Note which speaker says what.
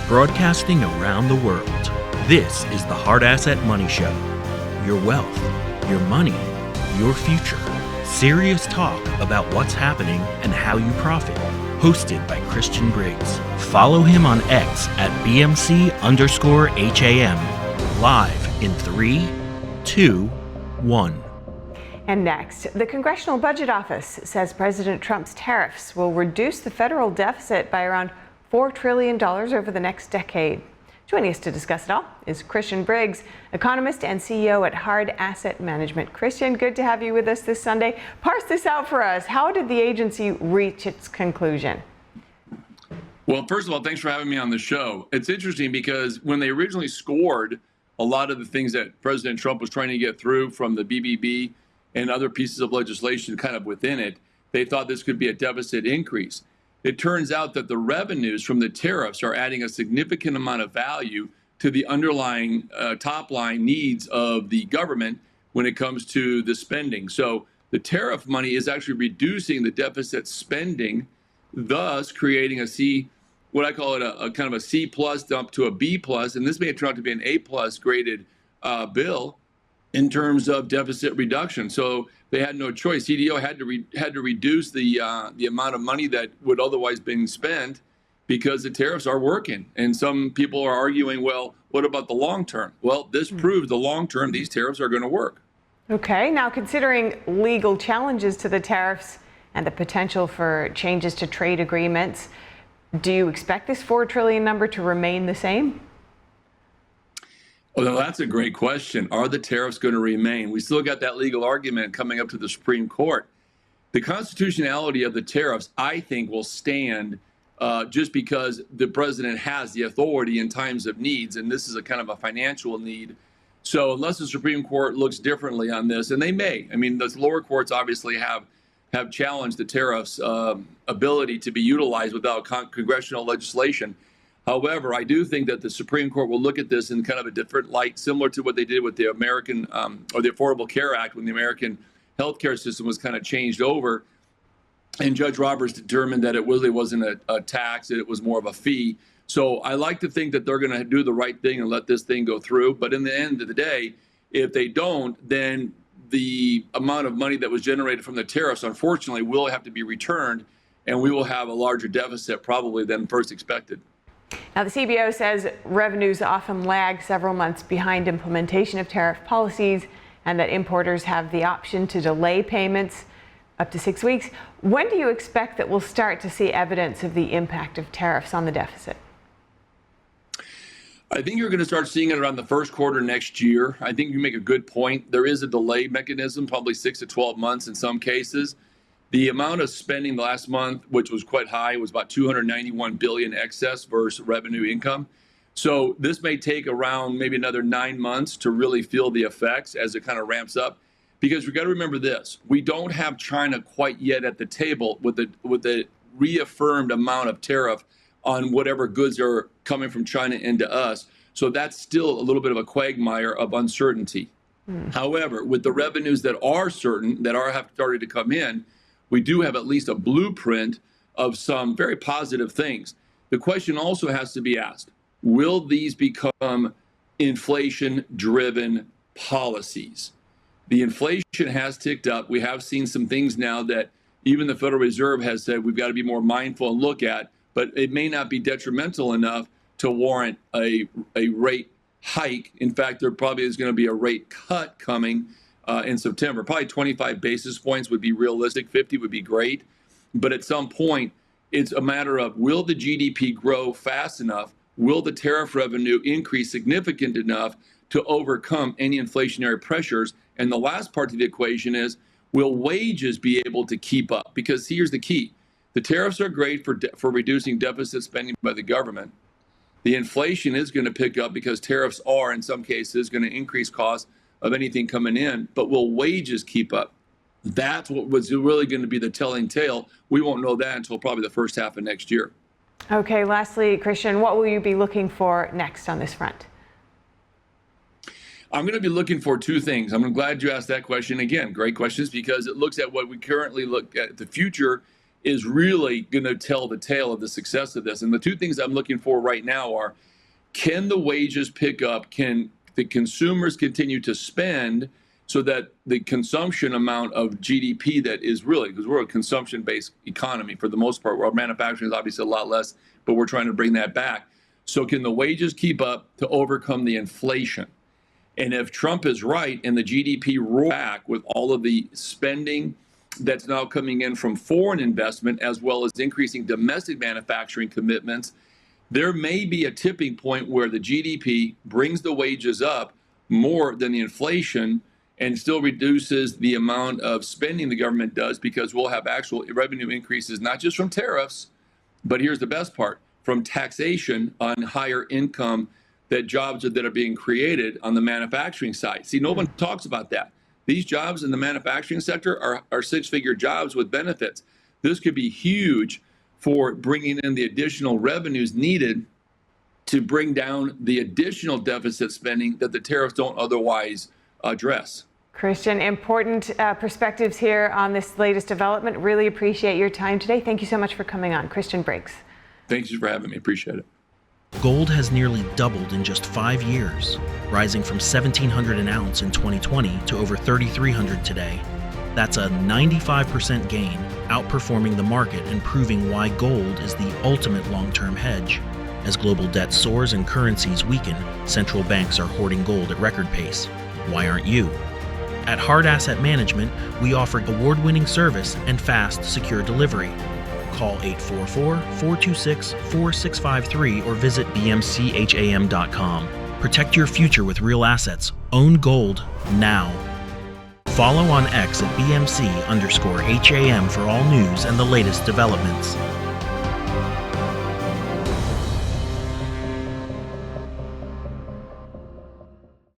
Speaker 1: broadcasting around the world. This is the Hard Asset Money Show. Your wealth, your money, your future. Serious talk about what's happening and how you profit. Hosted by Christian Briggs. Follow him on X at BMC_HAM. Live in 3, 2, 1.
Speaker 2: And next, the Congressional Budget Office says President Trump's tariffs will reduce the federal deficit by around $4 trillion over the next decade. Joining us to discuss it all is Christian Briggs, economist and CEO at Hard Asset Management. Christian, good to have you with us this Sunday. Parse this out for us. How did the agency reach its conclusion?
Speaker 3: Well, first of all, thanks for having me on the show. It's interesting because when they originally scored a lot of the things that President Trump was trying to get through from the BBB and other pieces of legislation kind of within it, they thought this could be a deficit increase. It turns out that the revenues from the tariffs are adding a significant amount of value to the underlying top line needs of the government when it comes to the spending. So the tariff money is actually reducing the deficit spending, thus creating a C, what I call it a kind of a C plus dump to a B plus, and this may turn out to be an A plus graded bill in terms of deficit reduction. So they had no choice. CBO had to reduce the amount of money that would otherwise been spent because the tariffs are working. And some people are arguing, well, what about the long term? Well, this proves the long term these tariffs are going to work.
Speaker 2: Okay, now considering legal challenges to the tariffs and the potential for changes to trade agreements, do you expect this $4 trillion number to remain the same?
Speaker 3: Well, that's a great question. Are the tariffs going to remain? We still got that legal argument coming up to the Supreme Court. The constitutionality of the tariffs, I think, will stand just because the president has the authority in times of needs, and this is a kind of a financial need. So unless the Supreme Court looks differently on this, and they may, I mean, the lower courts obviously have challenged the tariffs' ability to be utilized without congressional legislation. However, I do think that the Supreme Court will look at this in kind of a different light, similar to what they did with the American or the Affordable Care Act when the American healthcare system was kind of changed over. And Judge Roberts determined that it really wasn't a tax, that it was more of a fee. So I like to think that they're going to do the right thing and let this thing go through. But in the end of the day, if they don't, then the amount of money that was generated from the tariffs, unfortunately, will have to be returned, and we will have a larger deficit probably than first expected.
Speaker 2: Now, the CBO says revenues often lag several months behind implementation of tariff policies and that importers have the option to delay payments up to 6 weeks. When do you expect that we'll start to see evidence of the impact of tariffs on the deficit?
Speaker 3: I think you're going to start seeing it around the first quarter next year. I think you make a good point. There is a delay mechanism, probably 6 to 12 months in some cases. The amount of spending the last month, which was quite high, was about $291 billion excess versus revenue income. So this may take around maybe another 9 months to really feel the effects as it kind of ramps up. Because we've got to remember this, we don't have China quite yet at the table with the reaffirmed amount of tariff on whatever goods are coming from China into us. So that's still a little bit of a quagmire of uncertainty. However, with the revenues that are certain, that have started to come in, we do have at least a blueprint of some very positive things. The question also has to be asked, will these become inflation-driven policies? The inflation has ticked up. We have seen some things now that even the Federal Reserve has said we've got to be more mindful and look at, but it may not be detrimental enough to warrant a rate hike. In fact, there probably is going to be a rate cut coming in September. Probably 25 basis points would be realistic. 50 would be great. But at some point, it's a matter of, will the GDP grow fast enough? Will the tariff revenue increase significant enough to overcome any inflationary pressures? And the last part of the equation is, will wages be able to keep up? Because here's the key. The tariffs are great for reducing deficit spending by the government. The inflation is going to pick up because tariffs are, in some cases, going to increase costs of anything coming in. But will wages keep up? That's what was really going to be the telling tale. We won't know that until probably the first half of next year.
Speaker 2: Okay, lastly, Christian, what will you be looking for next on this front?
Speaker 3: I'm going to be looking for two things. I'm glad you asked that question. Again, great questions, because it looks at what we currently look at the future is really going to tell the tale of the success of this. And the two things I'm looking for right now are, can the wages pick up? Can the consumers continue to spend so that the consumption amount of GDP that is really, because we're a consumption-based economy for the most part, where our manufacturing is obviously a lot less, but we're trying to bring that back. So can the wages keep up to overcome the inflation? And if Trump is right and the GDP roars back with all of the spending that's now coming in from foreign investment, as well as increasing domestic manufacturing commitments, there may be a tipping point where the GDP brings the wages up more than the inflation and still reduces the amount of spending the government does, because we'll have actual revenue increases, not just from tariffs, but here's the best part, from taxation on higher income, that jobs that are being created on the manufacturing side. See, no one talks about that. These jobs in the manufacturing sector are six-figure jobs with benefits. This could be huge for bringing in the additional revenues needed to bring down the additional deficit spending that the tariffs don't otherwise address.
Speaker 2: Christian, important perspectives here on this latest development. Really appreciate your time today. Thank you so much for coming on. Christian Briggs.
Speaker 3: Thank you for having me. Appreciate it.
Speaker 1: Gold has nearly doubled in just 5 years, rising from $1,700 an ounce in 2020 to over $3,300 today. That's a 95% gain, outperforming the market and proving why gold is the ultimate long-term hedge. As global debt soars and currencies weaken, central banks are hoarding gold at record pace. Why aren't you? At Hard Asset Management, we offer award-winning service and fast, secure delivery. Call 844-426-4653 or visit bmcham.com. Protect your future with real assets. Own gold now. Follow on X at BMC_HAM for all news and the latest developments.